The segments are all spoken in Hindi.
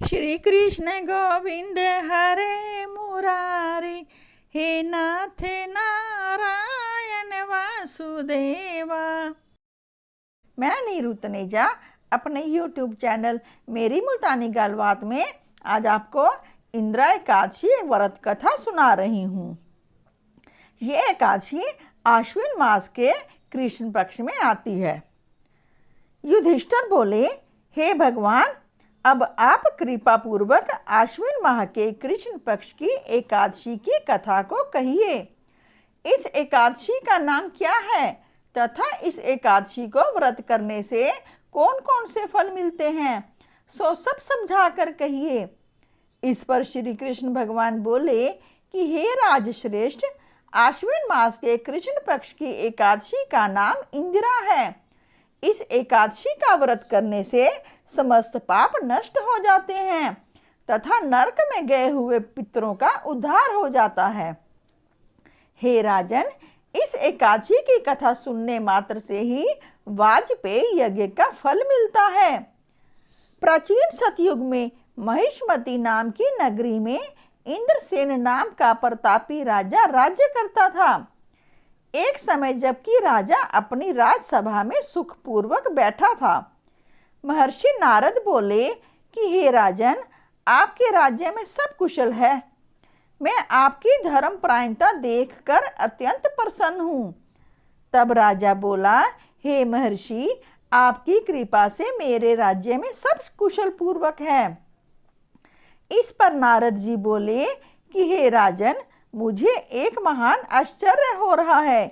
श्री कृष्ण गोविंद हरे मुरारी, हे नाथ नारायण वासुदेवा। मैं नीरू तनेजा अपने YouTube चैनल मेरी मुल्तानी गलबात में आज आपको इंदिरा एकादशी व्रत कथा सुना रही हूँ। ये एकादशी आश्विन मास के कृष्ण पक्ष में आती है। युधिष्ठिर बोले, हे भगवान, अब आप कृपा पूर्वक आश्विन माह के कृष्ण पक्ष की एकादशी की कथा को कहिए। इस एकादशी का नाम क्या है तथा इस एकादशी को व्रत करने से कौन कौन से फल मिलते हैं, सो सब समझा कर कहिए। इस पर श्री कृष्ण भगवान बोले कि हे राजश्रेष्ठ, आश्विन मास के कृष्ण पक्ष की एकादशी का नाम इंदिरा है। इस एकादशी का व्रत करने से समस्त पाप नष्ट हो जाते हैं तथा नरक में गए हुए पितरों का उद्धार हो जाता है। हे राजन, इस एकादशी की कथा सुनने मात्र से ही वाजपेयी यज्ञ का फल मिलता है। प्राचीन सतयुग में महिष्मती नाम की नगरी में इंद्रसेन नाम का प्रतापी राजा राज्य करता था। एक समय जबकि राजा अपनी राजसभा में सुखपूर्वक बैठा था, महर्षि नारद बोले कि हे राजन, आपके राज्य में सब कुशल है। मैं आपकी धर्मपरायणता देखकर अत्यंत प्रसन्न हूँ। तब राजा बोला, हे महर्षि, आपकी कृपा से मेरे राज्य में सब कुशल पूर्वक है। इस पर नारद जी बोले कि हे राजन, मुझे एक महान आश्चर्य हो रहा है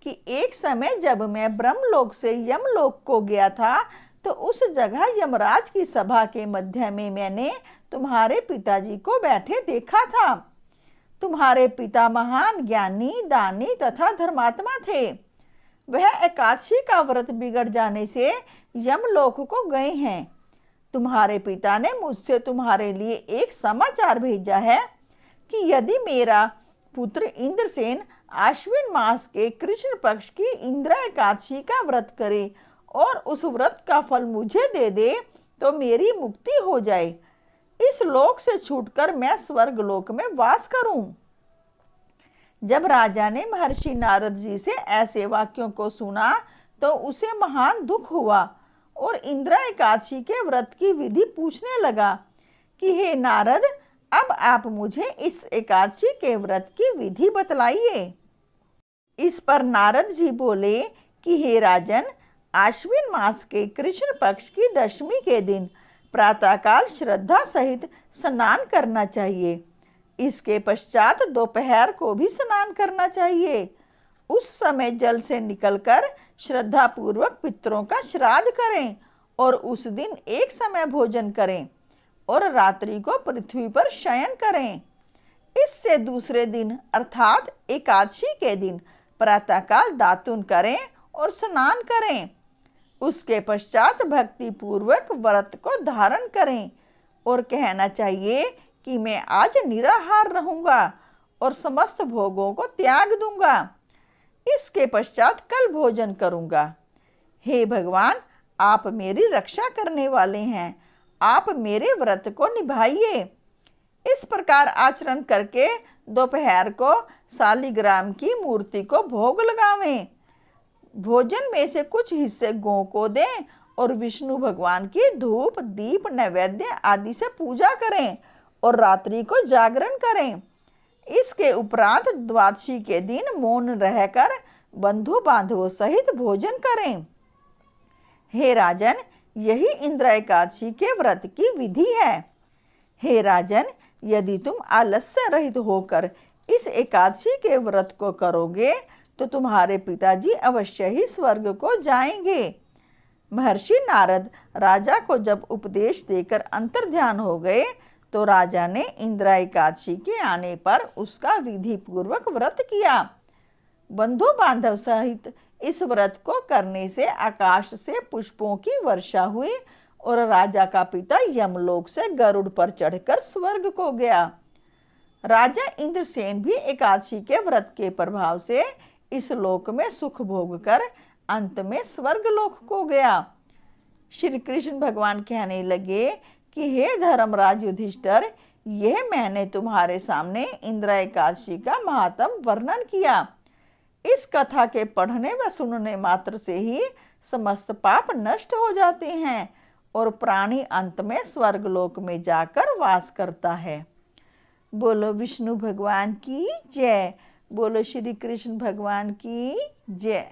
कि एक समय जब मैं ब्रह्मलोक से यमलोक को गया था तो उस जगह यमराज की सभा के मध्य में मैंने तुम्हारे पिताजी को बैठे देखा था। तुम्हारे पिता महान ज्ञानी, दानी तथा धर्मात्मा थे। वह एकादशी का व्रत बिगड़ जाने से यमलोक को गए हैं। तुम्हारे पिता ने मुझसे तुम्हारे लिए एक समाचार भेजा है कि यदि मेरा पुत्र इंद्रसेन आश्विन मास के कृष्ण पक्ष की इंदिरा एकादशी का व्रत करे और उस व्रत का फल मुझे दे दे तो मेरी मुक्ति हो जाए। इस लोक से छूटकर मैं स्वर्ग लोक में वास करूं। जब राजा ने महर्षि नारद जी से ऐसे वाक्यों को सुना तो उसे महान दुख हुआ और इंदिरा एकादशी के व्रत की विधि पूछने लगा कि हे नारद, अब आप मुझे इस एकादशी के व्रत की विधि बतलाइए। इस पर नारद जी बोले कि हे राजन, आश्विन मास के कृष्ण पक्ष की दशमी के दिन प्रातःकाल श्रद्धा सहित स्नान करना चाहिए। इसके पश्चात दोपहर को भी स्नान करना चाहिए। उस समय जल से निकलकर श्रद्धा पूर्वक पितरों का श्राद्ध करें और उस दिन एक समय भोजन करें और रात्रि को पृथ्वी पर शयन करें। इससे दूसरे दिन अर्थात एकादशी के दिन प्रातःकाल दातुन करें और स्नान करें। उसके पश्चात भक्ति पूर्वक व्रत को धारण करें और कहना चाहिए कि मैं आज निराहार रहूंगा और समस्त भोगों को त्याग दूंगा। इसके पश्चात कल भोजन करूंगा। हे भगवान, आप मेरी रक्षा करने वाले हैं, आप मेरे व्रत को निभाइए। इस प्रकार आचरण करके दोपहर को शालिग्राम की मूर्ति को भोग लगावें। भोजन में से कुछ हिस्से गौ को दें और विष्णु भगवान की धूप, दीप, नैवेद्य आदि से पूजा करें और रात्रि को जागरण करें। इसके उपरांत द्वादशी के दिन मौन रहकर बंधु बांधवों सहित भोजन करें। हे राजन, यही इंदिरा एकादशी के व्रत की विधि है। हे राजन, यदि तुम आलस्य रहित होकर इस एकादशी के व्रत को करोगे तो तुम्हारे पिताजी अवश्य ही स्वर्ग को जाएंगे। महर्षि नारद राजा को जब उपदेश देकर अंतर्ध्यान हो गए तो राजा ने इंदिरा एकादशी के आने पर उसका विधि पूर्वक व्रत किया। बंधु बांधव सहित इस व्रत को करने से आकाश से पुष्पों की वर्षा हुई और राजा का पिता यमलोक से गरुड़ पर चढ़कर स्वर्ग को गया। राजा इंद्रसेन भी एकादशी के व्रत के प्रभाव से इस लोक में सुख भोग कर अंत में स्वर्ग लोक को गया। श्री कृष्ण भगवान कहने लगे कि हे धर्मराज युधिष्ठिर, यह मैंने तुम्हारे सामने इंदिरा एकादशी का महात्म वर्णन किया। इस कथा के पढ़ने व सुनने मात्र से ही समस्त पाप नष्ट हो जाते हैं और प्राणी अंत में स्वर्गलोक में जाकर वास करता है। बोलो विष्णु भगवान की जय। बोलो श्री कृष्ण भगवान की जय।